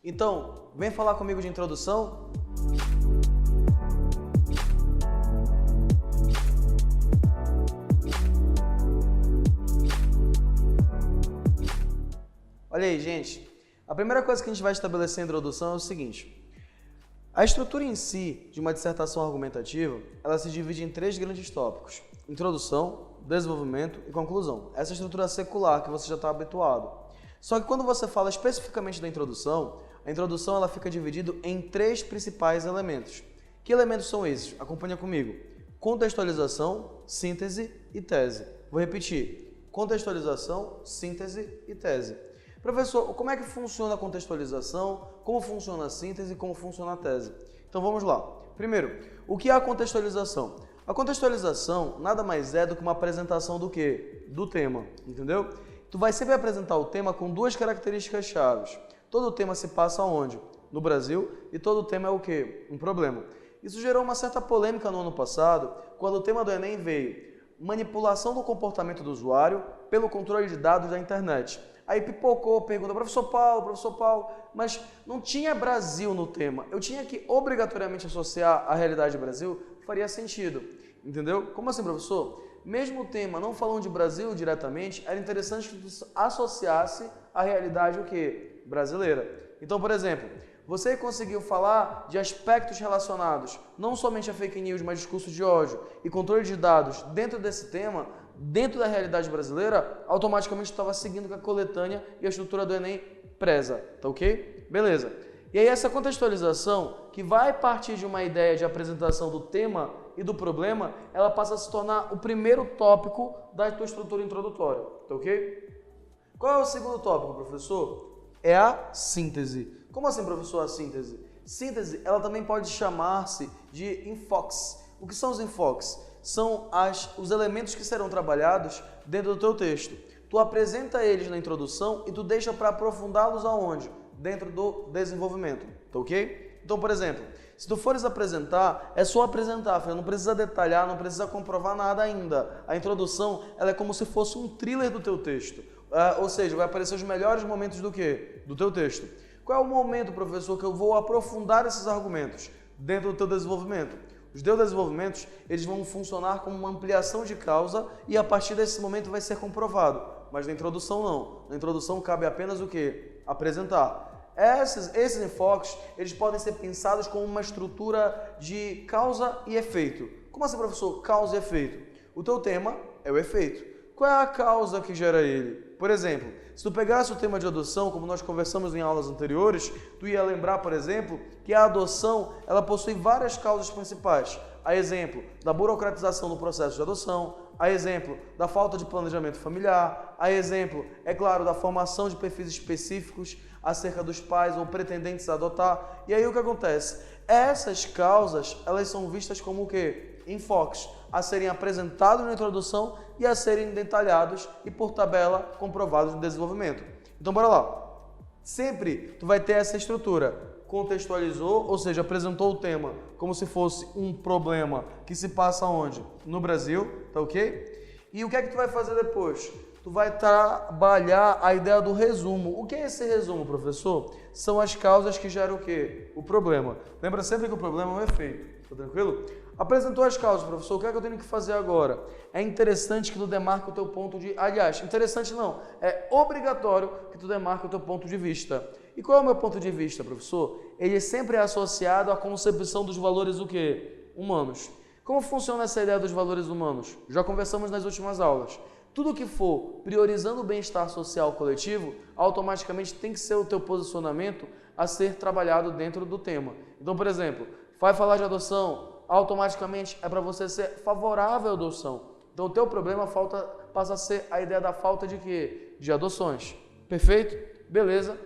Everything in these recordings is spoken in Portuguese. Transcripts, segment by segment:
Então, vem falar comigo de introdução. Olha aí, gente. A primeira coisa que a gente vai estabelecer na introdução é o seguinte. A estrutura em si de uma dissertação argumentativa, ela se divide em 3 grandes tópicos: introdução, desenvolvimento e conclusão. Essa estrutura secular que você já está habituado. Só que quando você fala especificamente da introdução, a introdução ela fica dividida em 3 principais elementos. Que elementos são esses? Acompanha comigo. Contextualização, síntese e tese. Vou repetir. Contextualização, síntese e tese. Professor, como é que funciona a contextualização, como funciona a síntese e como funciona a tese? Então vamos lá. Primeiro, o que é a contextualização? A contextualização nada mais é do que uma apresentação do quê? Do tema, entendeu? Tu vai sempre apresentar o tema com 2 características chaves. Todo o tema se passa onde? No Brasil, e todo o tema é o quê? Um problema. Isso gerou uma certa polêmica no ano passado, quando o tema do Enem veio manipulação do comportamento do usuário pelo controle de dados da internet. Aí pipocou, pergunta, professor Paulo, mas não tinha Brasil no tema. Eu tinha que obrigatoriamente associar a realidade do Brasil? Faria sentido, entendeu? Como assim, professor? Mesmo o tema não falando de Brasil diretamente, era interessante que tu associasse a realidade o quê? Brasileira. Então, por exemplo, você conseguiu falar de aspectos relacionados não somente a fake news, mas discurso de ódio e controle de dados dentro desse tema, dentro da realidade brasileira, automaticamente estava seguindo com a coletânea e a estrutura do Enem preza, tá ok? Beleza. E aí essa contextualização, que vai partir de uma ideia de apresentação do tema e do problema, ela passa a se tornar o primeiro tópico da tua estrutura introdutória, tá ok? Qual é o segundo tópico, professor? É a síntese. Como assim, professor, a síntese? Síntese, ela também pode chamar-se de enfoques. O que são os enfoques? São os elementos que serão trabalhados dentro do teu texto. Tu apresenta eles na introdução e tu deixa para aprofundá-los aonde? Dentro do desenvolvimento, tá ok? Então, por exemplo, se tu fores apresentar, é só apresentar, filho, não precisa detalhar, não precisa comprovar nada ainda. A introdução, ela é como se fosse um thriller do teu texto. Ou seja, vai aparecer os melhores momentos do quê? Do teu texto. Qual é o momento, professor, que eu vou aprofundar esses argumentos dentro do teu desenvolvimento? Os teus desenvolvimentos, eles vão funcionar como uma ampliação de causa e a partir desse momento vai ser comprovado. Mas na introdução não. Na introdução cabe apenas o quê? Apresentar. Esses enfoques, eles podem ser pensados como uma estrutura de causa e efeito. Como assim, professor? Causa e efeito. O teu tema é o efeito. Qual é a causa que gera ele? Por exemplo, se tu pegasse o tema de adoção, como nós conversamos em aulas anteriores, tu ia lembrar, por exemplo, que a adoção ela possui várias causas principais. A exemplo da burocratização do processo de adoção, a exemplo da falta de planejamento familiar, a exemplo, é claro, da formação de perfis específicos acerca dos pais ou pretendentes a adotar. E aí o que acontece? Essas causas, elas são vistas como o quê? Enfoques a serem apresentados na introdução e a serem detalhados e, por tabela, comprovados no desenvolvimento. Então, bora lá. Sempre tu vai ter essa estrutura. Contextualizou, ou seja, apresentou o tema como se fosse um problema que se passa onde? No Brasil, tá ok? E o que é que tu vai fazer depois? Tu vai trabalhar a ideia do resumo. O que é esse resumo, professor? São as causas que geram o quê? O problema. Lembra sempre que o problema é um efeito. Tá tranquilo? Apresentou as causas, professor. O que é que eu tenho que fazer agora? É interessante que tu demarque o teu ponto de... Aliás, interessante não. É obrigatório que tu demarque o teu ponto de vista. E qual é o meu ponto de vista, professor? Ele sempre é associado à concepção dos valores o quê? Humanos. Como funciona essa ideia dos valores humanos? Já conversamos nas últimas aulas. Tudo que for priorizando o bem-estar social coletivo, automaticamente tem que ser o teu posicionamento a ser trabalhado dentro do tema. Então, por exemplo, vai falar de adoção, automaticamente é para você ser favorável à adoção. Então, o teu problema passa a ser a ideia da falta de quê? De adoções. Perfeito? Beleza?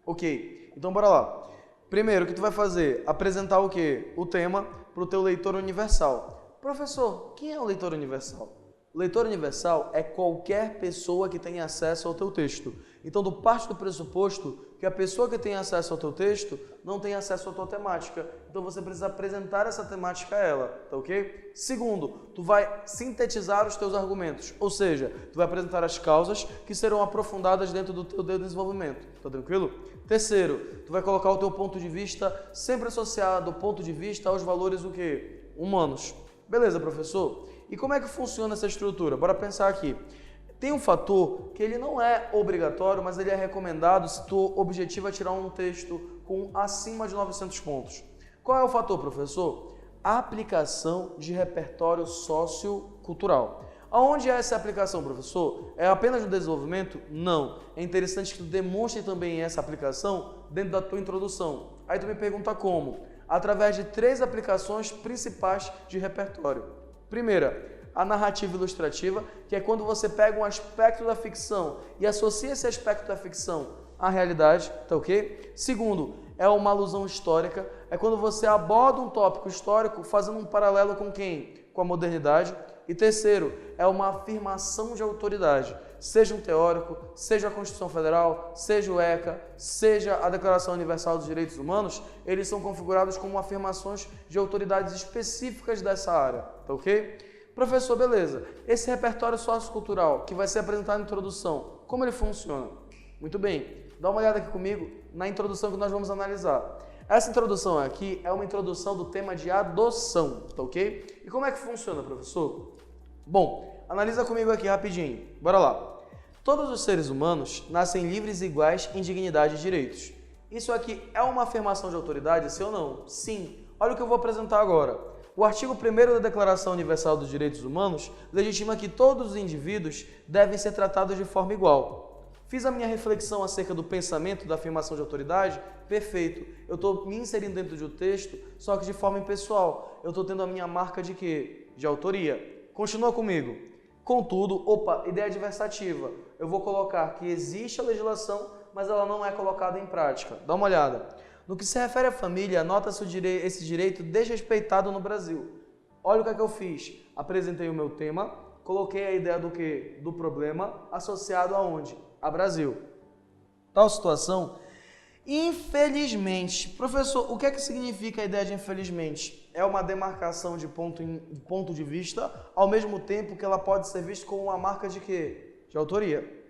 Ok. Então, bora lá. Primeiro, o que tu vai fazer? Apresentar o quê? O tema para o teu leitor universal. Professor, quem é o leitor universal? O leitor universal é qualquer pessoa que tenha acesso ao teu texto. Então, tu parte do pressuposto que a pessoa que tem acesso ao teu texto não tem acesso à tua temática. Então, você precisa apresentar essa temática a ela, tá ok? Segundo, tu vai sintetizar os teus argumentos. Ou seja, tu vai apresentar as causas que serão aprofundadas dentro do teu desenvolvimento. Tá tranquilo? Terceiro, tu vai colocar o teu ponto de vista sempre associado ao ponto de vista aos valores o quê? Humanos. Beleza, professor? E como é que funciona essa estrutura? Bora pensar aqui. Tem um fator que ele não é obrigatório, mas ele é recomendado se tu objetivo é tirar um texto com acima de 900 pontos. Qual é o fator, professor? A aplicação de repertório sociocultural. Aonde é essa aplicação, professor? É apenas no desenvolvimento? Não. É interessante que tu demonstre também essa aplicação dentro da tua introdução. Aí tu me pergunta como? Através de 3 aplicações principais de repertório. Primeira, a narrativa ilustrativa, que é quando você pega um aspecto da ficção e associa esse aspecto da ficção à realidade, tá ok? Segundo, é uma alusão histórica, é quando você aborda um tópico histórico fazendo um paralelo com quem? Com a modernidade. E terceiro, é uma afirmação de autoridade, seja um teórico, seja a Constituição Federal, seja o ECA, seja a Declaração Universal dos Direitos Humanos, eles são configurados como afirmações de autoridades específicas dessa área, tá ok? Professor, beleza, esse repertório sociocultural que vai ser apresentado na introdução, como ele funciona? Muito bem, dá uma olhada aqui comigo na introdução que nós vamos analisar. Essa introdução aqui é uma introdução do tema de adoção, tá ok? E como é que funciona, professor? Bom, analisa comigo aqui rapidinho, bora lá. Todos os seres humanos nascem livres e iguais em dignidade e direitos. Isso aqui é uma afirmação de autoridade, sim ou não? Sim. Olha o que eu vou apresentar agora. O artigo 1º da Declaração Universal dos Direitos Humanos legitima que todos os indivíduos devem ser tratados de forma igual. Fiz a minha reflexão acerca do pensamento da afirmação de autoridade? Perfeito. Eu estou me inserindo dentro de um texto, só que de forma impessoal. Eu estou tendo a minha marca de quê? De autoria. Continua comigo. Contudo, ideia adversativa. Eu vou colocar que existe a legislação, mas ela não é colocada em prática. Dá uma olhada. No que se refere à família, nota-se esse direito desrespeitado no Brasil. Olha o que é que eu fiz. Apresentei o meu tema, coloquei a ideia do quê? Do problema associado aonde? A Brasil. Tal situação, infelizmente, professor, o que é que significa a ideia de infelizmente? É uma demarcação de ponto de vista, ao mesmo tempo que ela pode ser vista como uma marca de quê? De autoria.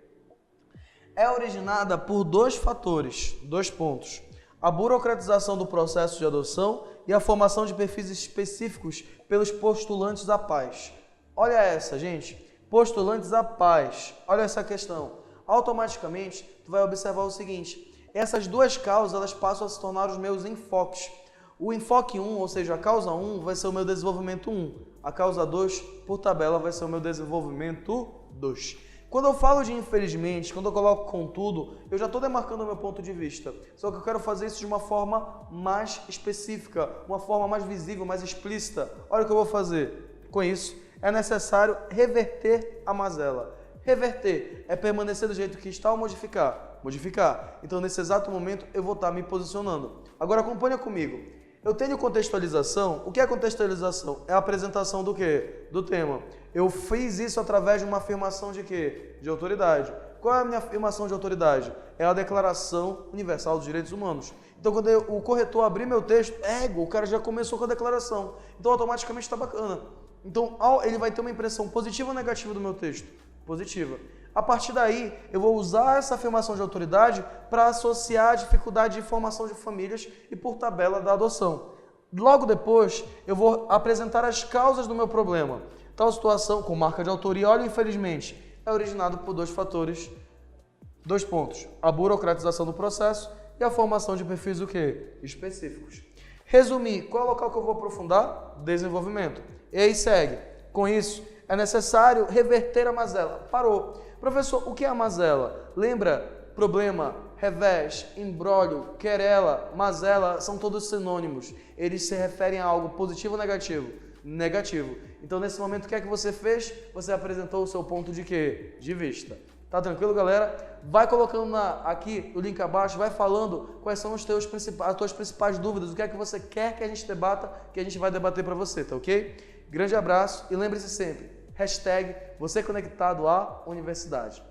É originada por 2 fatores, 2 pontos. A burocratização do processo de adoção e a formação de perfis específicos pelos postulantes à paz. Olha essa, gente. Postulantes à paz. Olha essa questão. Automaticamente, tu vai observar o seguinte. Essas 2 causas, elas passam a se tornar os meus enfoques. O enfoque 1, ou seja, a causa 1, vai ser o meu desenvolvimento 1. A causa 2, por tabela, vai ser o meu desenvolvimento 2. Quando eu falo de infelizmente, quando eu coloco contudo, eu já estou demarcando o meu ponto de vista. Só que eu quero fazer isso de uma forma mais específica, uma forma mais visível, mais explícita. Olha o que eu vou fazer. Com isso, é necessário reverter a mazela. Reverter é permanecer do jeito que está ou modificar? Modificar. Então, nesse exato momento, eu vou estar me posicionando. Agora, acompanha comigo. Eu tenho contextualização. O que é contextualização? É a apresentação do quê? Do tema. Eu fiz isso através de uma afirmação de quê? De autoridade. Qual é a minha afirmação de autoridade? É a Declaração Universal dos Direitos Humanos. Então, quando o corretor abrir meu texto, o cara já começou com a declaração. Então, automaticamente está bacana. Então, ele vai ter uma impressão positiva ou negativa do meu texto? Positiva. A partir daí, eu vou usar essa afirmação de autoridade para associar a dificuldade de formação de famílias e, por tabela, da adoção. Logo depois, eu vou apresentar as causas do meu problema. Tal situação, com marca de autoria, olha, infelizmente, é originado por 2 fatores, 2 pontos. A burocratização do processo e a formação de perfis o quê? Específicos. Resumir, qual é o local que eu vou aprofundar? Desenvolvimento. E aí segue. Com isso, é necessário reverter a mazela. Parou. Professor, o que é a mazela? Lembra? Problema, revés, imbróglio, querela, mazela, são todos sinônimos. Eles se referem a algo positivo ou negativo? Negativo. Então, nesse momento, o que é que você fez? Você apresentou o seu ponto de quê? De vista. Tá tranquilo, galera? Vai colocando aqui o link abaixo, vai falando quais são as tuas principais dúvidas, o que é que você quer que a gente debata, que a gente vai debater para você, tá ok? Grande abraço e lembre-se sempre, #você conectado à universidade.